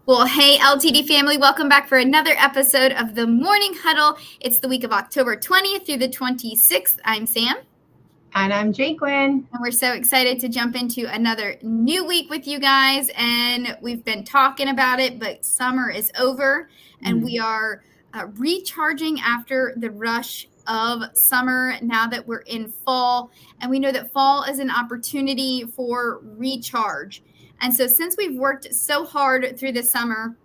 Well, hey, LTD family, welcome back for another episode of the Morning Huddle. It's the week of October 20th through the 26th. I'm Sam. And I'm Jaquin. And we're so excited to jump into another new week with you guys. And we've been talking about it, but summer is over and we are recharging after the rush of summer now that we're in fall. And we know that fall is an opportunity for recharge. And so since we've worked so hard through the summer,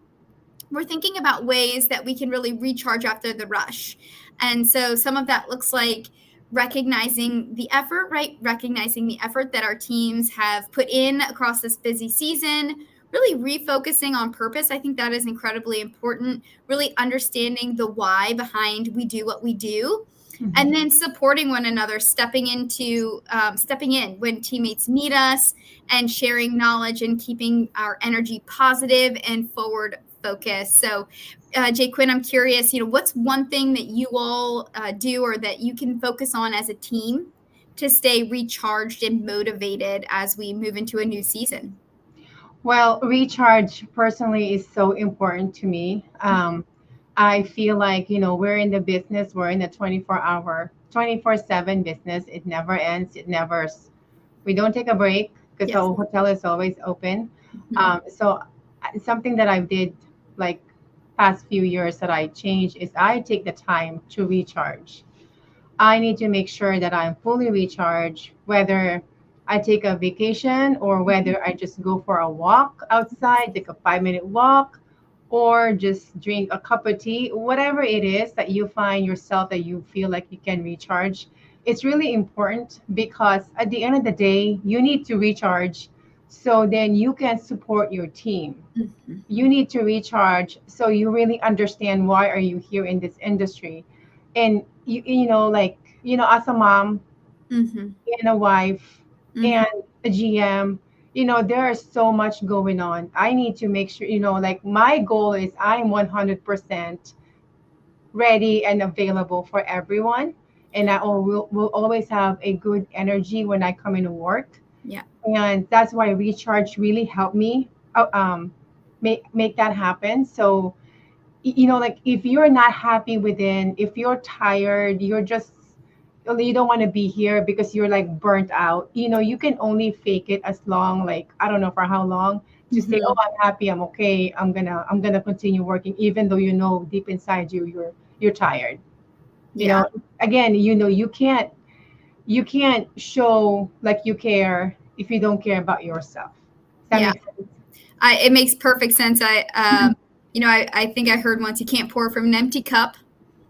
we're thinking about ways that we can really recharge after the rush. And so some of that looks like recognizing the effort, right? Recognizing the effort that our teams have put in across this busy season, really refocusing on purpose. I think that is incredibly important, really understanding the why behind we do what we do. Mm-hmm. And then supporting one another, stepping in when teammates need us, and sharing knowledge and keeping our energy positive and forward focused. So, Jaquin, I'm curious, what's one thing that you all do or that you can focus on as a team to stay recharged and motivated as we move into a new season? Well, recharge personally is so important to me. I feel like, we're in the business, we're in a 24/7 business. It never ends. We don't take a break because the hotel is always open. So something that I did like past few years that I changed is I take the time to recharge. I need to make sure that I'm fully recharged, whether I take a vacation or whether I just go for a walk outside, take a 5-minute walk, or just drink a cup of tea, whatever it is that you find yourself that you feel like you can recharge. It's really important because at the end of the day, you need to recharge so then you can support your team. Mm-hmm. You need to recharge so you really understand why are you here in this industry. And as a mom and a wife and a GM, there is so much going on. I need to make sure, like my goal is I'm 100% ready and available for everyone. And I will always have a good energy when I come into work. Yeah. And that's why recharge really helped me make that happen. So, like if you're not happy within, if you're tired, you don't want to be here because you're like burnt out, you can only fake it as long, like, I don't know for how long, to say, oh, I'm happy, I'm okay, I'm gonna continue working, even though deep inside you're tired. Again, you can't show like you care if you don't care about yourself. Does that make sense? It makes perfect sense. I think I heard once, you can't pour from an empty cup.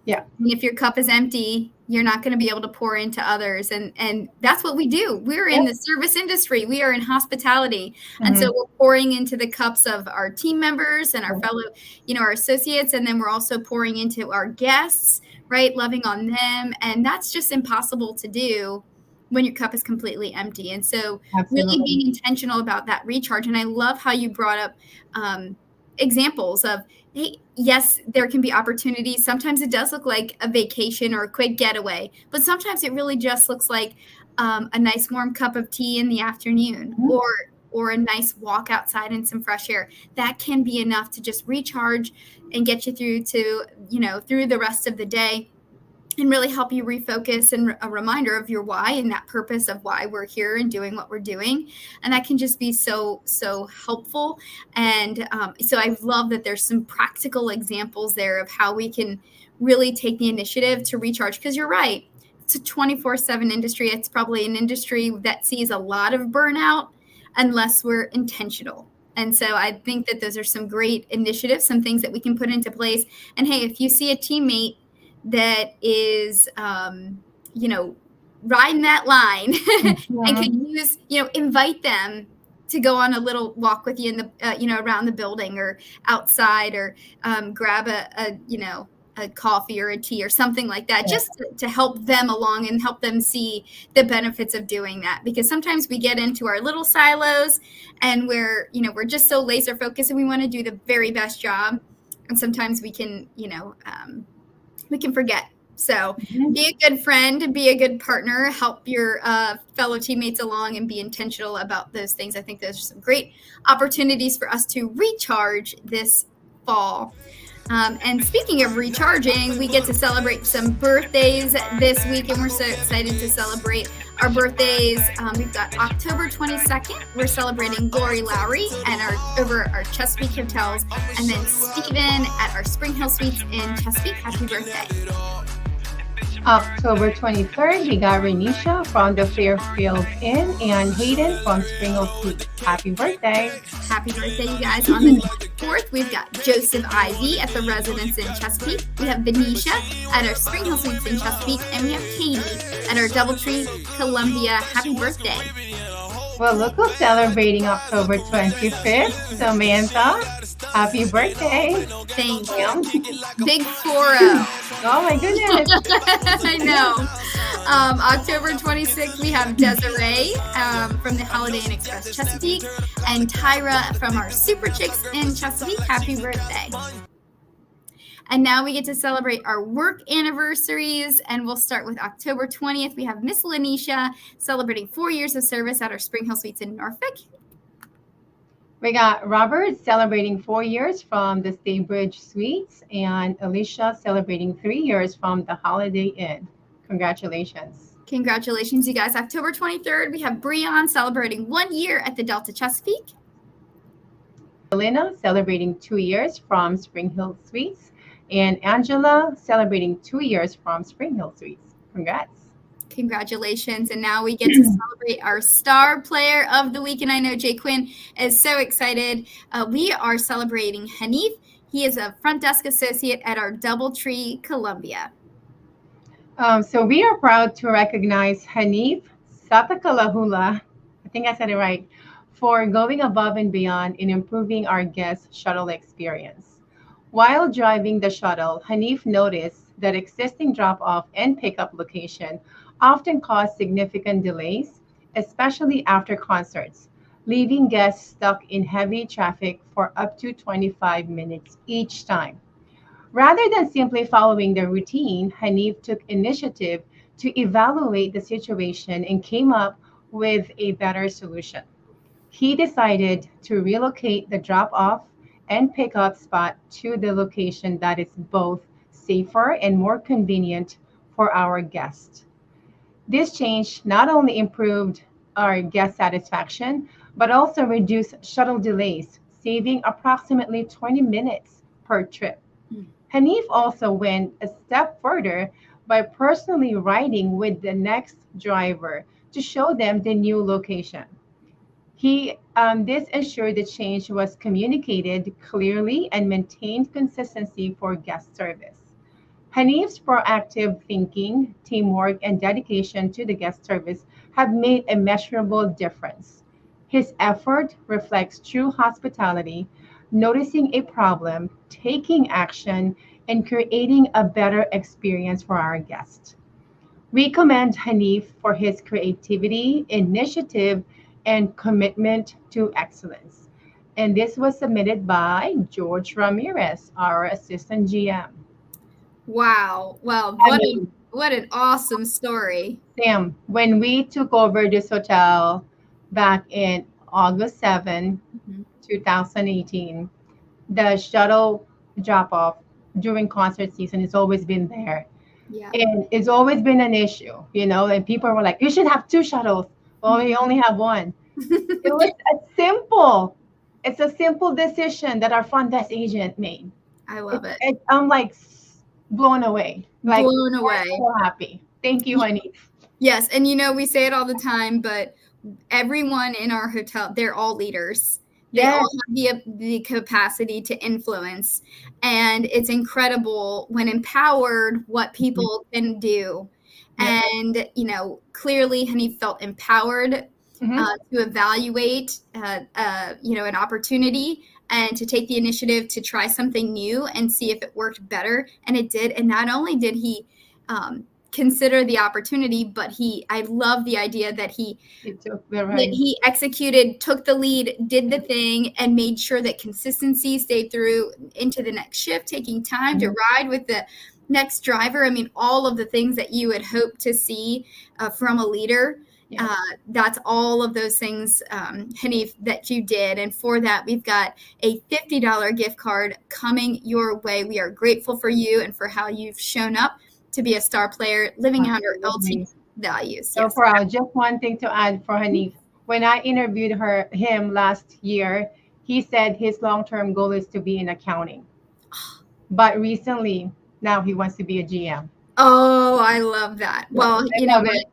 Yeah. And if your cup is empty, you're not going to be able to pour into others. And that's what we do. We're in the service industry. We are in hospitality. And so we're pouring into the cups of our team members and our fellow, our associates. And then we're also pouring into our guests, right? Loving on them. And that's just impossible to do when your cup is completely empty. And so really being intentional about that recharge. And I love how you brought up examples of, hey, yes, there can be opportunities. Sometimes it does look like a vacation or a quick getaway, but sometimes it really just looks like a nice warm cup of tea in the afternoon, or a nice walk outside in some fresh air. That can be enough to just recharge and get you through to, through the rest of the day, and really help you refocus and a reminder of your why and that purpose of why we're here and doing what we're doing. And that can just be so, so helpful. And so I love that there's some practical examples there of how we can really take the initiative to recharge. Because you're right, it's a 24/7 industry. It's probably an industry that sees a lot of burnout unless we're intentional. And so I think that those are some great initiatives, some things that we can put into place. And hey, if you see a teammate that is, riding that line and could use, invite them to go on a little walk with you in the, around the building or outside, or grab a coffee or a tea or something like that, just to help them along and help them see the benefits of doing that. Because sometimes we get into our little silos and we're just so laser focused and we want to do the very best job. And sometimes we can, we can forget So Mhm. be a good friend, be a good partner, help your fellow teammates along, and be intentional about those things. I think those are some great opportunities for us to recharge this fall. And speaking of recharging, we get to celebrate some birthdays this week, and we're so excited to celebrate our birthdays. We've got October 22nd. We're celebrating Lori Lowry and over our Chesapeake hotels, and then Steven at our Spring Hill Suites in Chesapeake. Happy birthday! October 23rd, we got Renisha from the Fairfield Inn and Hayden from Spring Hill Suites. Happy birthday! Happy birthday, you guys. On the 4th, we've got Joseph Ivy at the residence in Chesapeake. We have Venetia at our Spring Hill Suites in Chesapeake. And we have Katie at our Doubletree Columbia. Happy birthday. Well, look who's celebrating October 25th, Samantha. Happy birthday! Thank you. Ma'am. Big 4-0. Oh my goodness! I know. October 26th, we have Desiree from the Holiday Inn Express Chesapeake, and Tyra from our Super Chicks in Chesapeake. Happy birthday. And now we get to celebrate our work anniversaries, and we'll start with October 20th. We have Miss Lanisha celebrating 4 years of service at our Spring Hill Suites in Norfolk. We got Robert celebrating 4 years from the Staybridge Suites, and Alicia celebrating 3 years from the Holiday Inn. Congratulations. Congratulations, you guys. October 23rd, we have Breon celebrating 1 year at the Delta Chesapeake. Elena celebrating 2 years from Spring Hill Suites, and Angela celebrating 2 years from Spring Hill Suites. Congrats. Congratulations. And now we get to celebrate our star player of the week. And I know Jay Quinn is so excited. We are celebrating Hanif. He is a front desk associate at our Doubletree Columbia. So we are proud to recognize Hanif Satakalahula, I think I said it right, for going above and beyond in improving our guest shuttle experience. While driving the shuttle, Hanif noticed that existing drop-off and pickup location often cause significant delays, especially after concerts, leaving guests stuck in heavy traffic for up to 25 minutes each time. Rather than simply following the routine, Hanif took initiative to evaluate the situation and came up with a better solution. He decided to relocate the drop-off and pickup spot to the location that is both safer and more convenient for our guests. This change not only improved our guest satisfaction, but also reduced shuttle delays, saving approximately 20 minutes per trip. Hanif also went a step further by personally riding with the next driver to show them the new location. This ensured the change was communicated clearly and maintained consistency for guest service. Hanif's proactive thinking, teamwork, and dedication to the guest service have made a measurable difference. His effort reflects true hospitality, noticing a problem, taking action, and creating a better experience for our guests. We commend Hanif for his creativity, initiative, and commitment to excellence. And this was submitted by George Ramirez, our assistant GM. Wow. Well, I mean, what an awesome story. Sam, when we took over this hotel back in August 7, 2018, the shuttle drop off during concert season has always been there. Yeah. And it's always been an issue, and people were like, you should have two shuttles. Well, we only have one. It's a simple decision that our front desk agent made. I love it. I'm like blown away. Like, blown away. So happy. Thank you, honey. Yes. And we say it all the time, but everyone in our hotel, they're all leaders. They all have the capacity to influence. And it's incredible when empowered what people can do. And, clearly Honey felt empowered to evaluate, an opportunity and to take the initiative to try something new and see if it worked better. And it did. And not only did he consider the opportunity, but I love the idea that he executed, took the lead, did the thing, and made sure that consistency stayed through into the next shift, taking time to ride with next driver. I mean, all of the things that you would hope to see from a leader. Yeah. That's all of those things, Hanif, that you did. And for that, we've got a $50 gift card coming your way. We are grateful for you and for how you've shown up to be a star player, living out your LT values. So Yes. proud. Just one thing to add for Hanif. When I interviewed him last year, he said his long-term goal is to be in accounting. But recently, now he wants to be a GM. Oh, I love that. Well, you know what? It.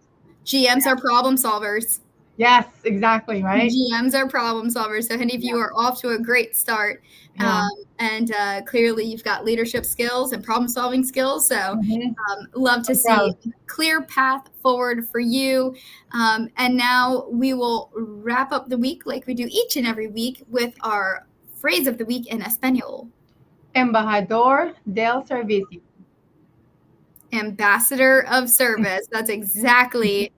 GMs are problem solvers. Yes, exactly, right? GMs are problem solvers. So, Hanif, you are off to a great start. Yeah. And clearly you've got leadership skills and problem solving skills. So love to see a clear path forward for you. And now we will wrap up the week like we do each and every week with our phrase of the week in Espanol. Embajador del servicio. Ambassador of service. That's exactly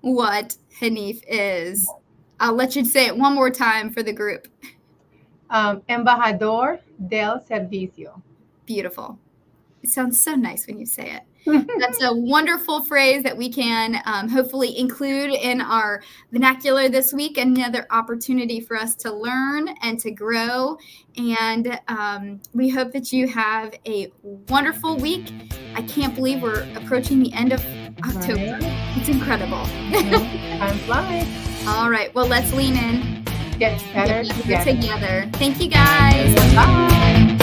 what Hanif is. I'll let you say it one more time for the group. Embajador del servicio. Beautiful. It sounds so nice when you say it. That's a wonderful phrase that we can hopefully include in our vernacular this week. Another opportunity for us to learn and to grow. And we hope that you have a wonderful week. I can't believe we're approaching the end of October. Right. It's incredible. Time flies. All right. Well, let's lean in. Get better together. Thank you, guys. Bye.